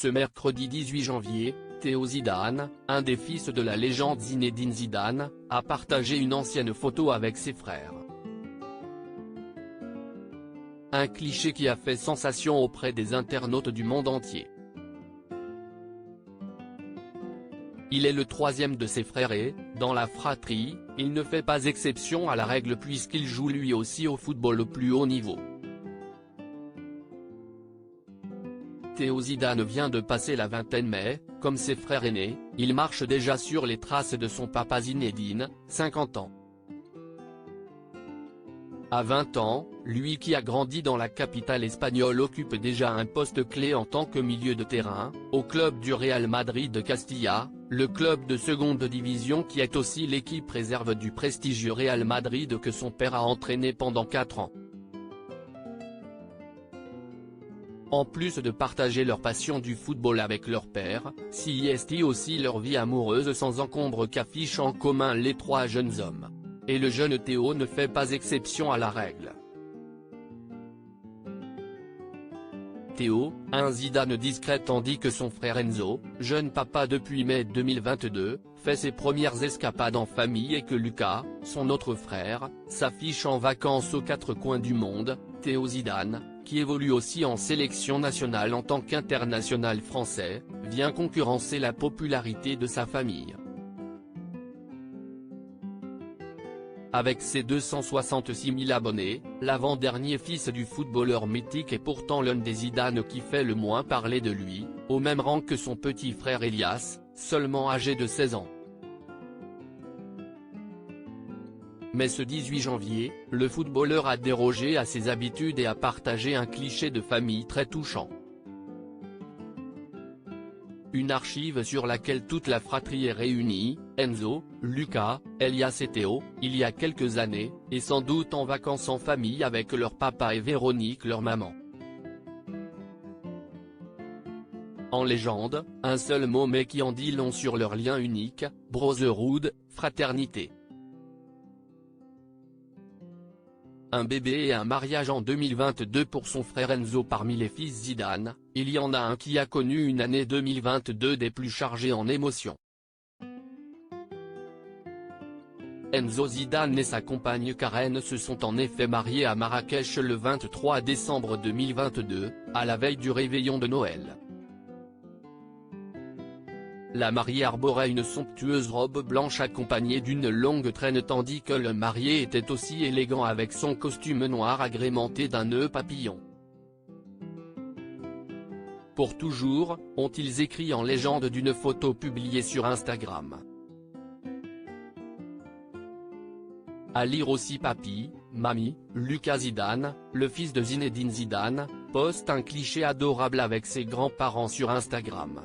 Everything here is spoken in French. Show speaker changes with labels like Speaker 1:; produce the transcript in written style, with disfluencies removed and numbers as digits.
Speaker 1: Ce mercredi 18 janvier, Théo Zidane, un des fils de la légende Zinedine Zidane, a partagé une ancienne photo avec ses frères. Un cliché qui a fait sensation auprès des internautes du monde entier. Il est le troisième de ses frères et, dans la fratrie, il ne fait pas exception à la règle puisqu'il joue lui aussi au football au plus haut niveau. Théo Zidane vient de passer la vingtaine mais, comme ses frères aînés, il marche déjà sur les traces de son papa Zinedine, 50 ans. À 20 ans, lui qui a grandi dans la capitale espagnole occupe déjà un poste clé en tant que milieu de terrain, au club du Real Madrid de Castilla, le club de seconde division qui est aussi l'équipe réserve du prestigieux Real Madrid que son père a entraîné pendant 4 ans. En plus de partager leur passion du football avec leur père, c'est aussi leur vie amoureuse sans encombre qu'affichent en commun les trois jeunes hommes. Et le jeune Théo ne fait pas exception à la règle. Théo, un Zidane discret tandis que son frère Enzo, jeune papa depuis mai 2022, fait ses premières escapades en famille et que Lucas, son autre frère, s'affiche en vacances aux quatre coins du monde. Théo Zidane, qui évolue aussi en sélection nationale en tant qu'international français, vient concurrencer la popularité de sa famille. Avec ses 266 000 abonnés, l'avant-dernier fils du footballeur mythique est pourtant l'un des Zidane qui fait le moins parler de lui, au même rang que son petit frère Elias, seulement âgé de 16 ans. Mais ce 18 janvier, le footballeur a dérogé à ses habitudes et a partagé un cliché de famille très touchant. Une archive sur laquelle toute la fratrie est réunie, Enzo, Lucas, Elias et Théo, il y a quelques années, et sans doute en vacances en famille avec leur papa et Véronique leur maman. En légende, un seul mot mais qui en dit long sur leur lien unique, brotherhood, fraternité. Un bébé et un mariage en 2022 pour son frère Enzo. Parmi les fils Zidane, il y en a un qui a connu une année 2022 des plus chargées en émotions. Enzo Zidane et sa compagne Karen se sont en effet mariés à Marrakech le 23 décembre 2022, à la veille du réveillon de Noël. La mariée arborait une somptueuse robe blanche accompagnée d'une longue traîne tandis que le marié était aussi élégant avec son costume noir agrémenté d'un nœud papillon. Pour toujours, ont-ils écrit en légende d'une photo publiée sur Instagram. À lire aussi Papi, Mamie, Lucas Zidane, le fils de Zinedine Zidane, poste un cliché adorable avec ses grands-parents sur Instagram.